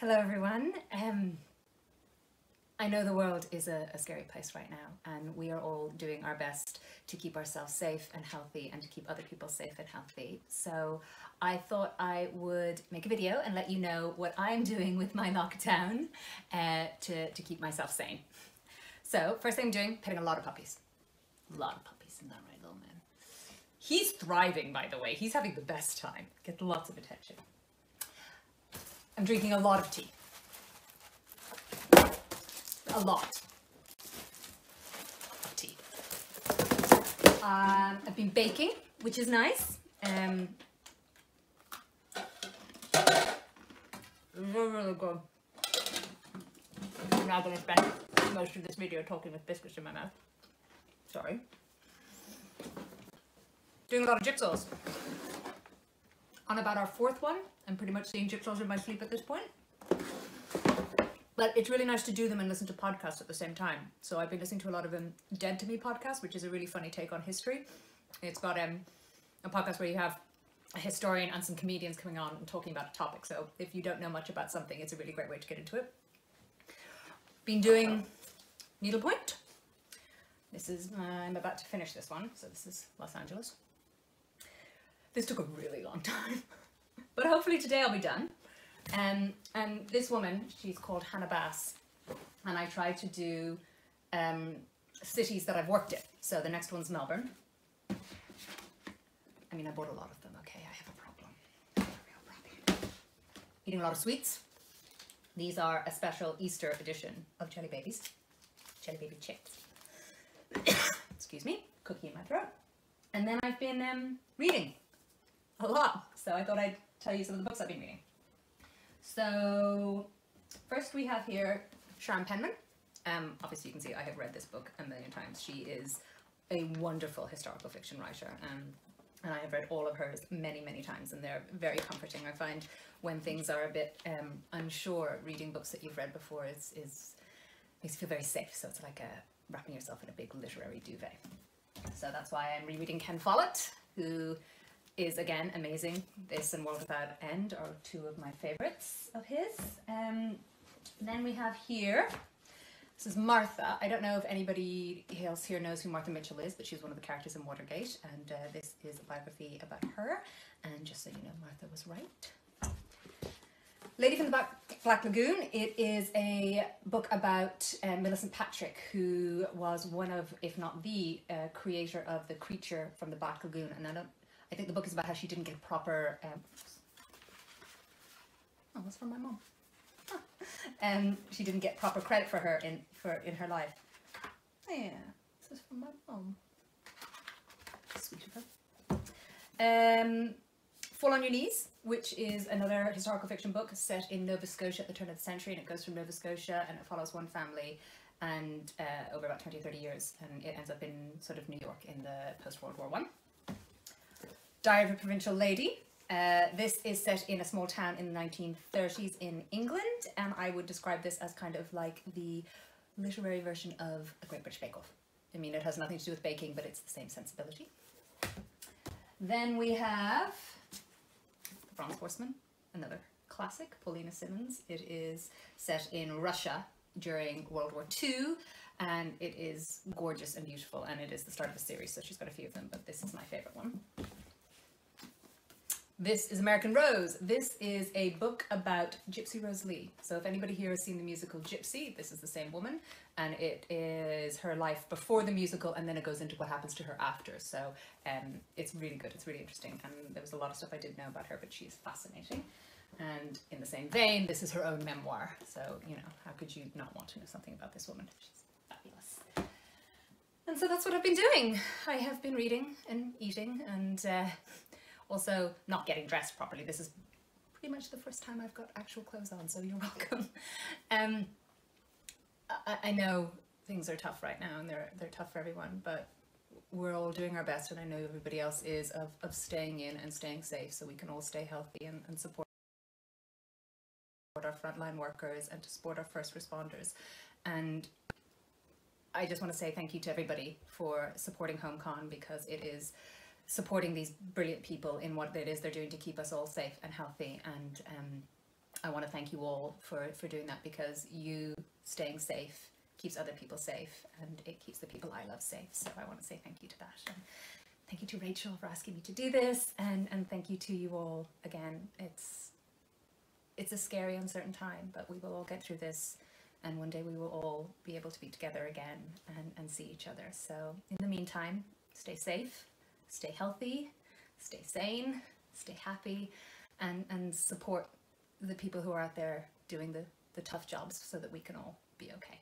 Hello everyone. I know the world is a scary place right now, and we are all doing our best to keep ourselves safe and healthy and to keep other people safe and healthy. So I thought I would make a video and let you know what I'm doing with my lockdown to keep myself sane. So first thing I'm doing, petting a lot of puppies. A lot of puppies, isn't that right, little man? He's thriving, by the way. He's having the best time. Gets lots of attention. I'm drinking a lot of tea. A lot of tea. I've been baking, which is nice. Really good. I'm now going to spend most of this video talking with biscuits in my mouth. Sorry. Doing a lot of jigsaws. On about our fourth one. I'm pretty much seeing jigsaws in my sleep at this point. But it's really nice to do them and listen to podcasts at the same time. So I've been listening to a lot of Dead to Me podcast, which is a really funny take on history. It's got a podcast where you have a historian and some comedians coming on and talking about a topic. So if you don't know much about something, it's a really great way to get into it. Been doing needlepoint. This is, I'm about to finish this one. So this is Los Angeles. This took a really long time, but hopefully today I'll be done. And this woman, she's called Hannah Bass, and I try to do cities that I've worked in. So the next one's Melbourne. I mean, I bought a lot of them, okay? I have a problem. I have a real problem. Eating a lot of sweets. These are a special Easter edition of Jelly Babies. Jelly Baby chips. Excuse me, cookie in my throat. And then I've been reading a lot. So I thought I'd tell you some of the books I've been reading. So first we have here Sharon Penman. Obviously you can see I have read this book a million times. She is a wonderful historical fiction writer, and I have read all of hers many, many times, and they're very comforting. I find when things are a bit unsure, reading books that you've read before is makes you feel very safe. So it's like wrapping yourself in a big literary duvet. So that's why I'm rereading Ken Follett, who is again amazing. This and World Without End are two of my favorites of his. Then we have here, this is Martha. I don't know if anybody else here knows who Martha Mitchell is, but she's one of the characters in Watergate, and this is a biography about her. And just so you know, Martha was right. Lady from the Black Lagoon. It is a book about Millicent Patrick, who was one of, if not the creator of the creature from the Black Lagoon. And I think the book is about how she didn't get proper. Oh, that's from my mom. Huh. She didn't get proper credit for her in her life. Yeah, this is from my mom. Sweet of her. Fall on Your Knees, which is another historical fiction book set in Nova Scotia at the turn of the century, and it goes from Nova Scotia and it follows one family and over about 20 or 30 years, and it ends up in sort of New York in the post-World War I. Diary of a Provincial Lady. This is set in a small town in the 1930s in England, and I would describe this as kind of like the literary version of A Great British Bake Off. I mean, it has nothing to do with baking, but it's the same sensibility. Then we have The Bronze Horseman, another classic, Paulina Simmons. It is set in Russia during World War II, and it is gorgeous and beautiful, and it is the start of a series, so she's got a few of them, but this is my favorite one. This is American Rose. This is a book about Gypsy Rose Lee. So if anybody here has seen the musical Gypsy, this is the same woman, and it is her life before the musical, and then it goes into what happens to her after. So it's really good. It's really interesting, and there was a lot of stuff I didn't know about her, but she's fascinating. And in the same vein, this is her own memoir. So, you know, how could you not want to know something about this woman? She's fabulous. And so that's what I've been doing. I have been reading and eating and also not getting dressed properly. This is pretty much the first time I've got actual clothes on, so you're welcome. I know things are tough right now, and they're tough for everyone, but we're all doing our best, and I know everybody else is, of staying in and staying safe so we can all stay healthy and support our frontline workers and to support our first responders. And I just want to say thank you to everybody for supporting HomeCon, because it is supporting these brilliant people in what it is they're doing to keep us all safe and healthy, and I want to thank you all for doing that, because you staying safe keeps other people safe, and it keeps the people I love safe. So I want to say thank you to that. And thank you to Rachel for asking me to do this, and thank you to you all again. It's a scary, uncertain time, but we will all get through this, and one day we will all be able to be together again and see each other. So in the meantime, stay safe, stay healthy, stay sane, stay happy, and support the people who are out there doing the tough jobs so that we can all be okay.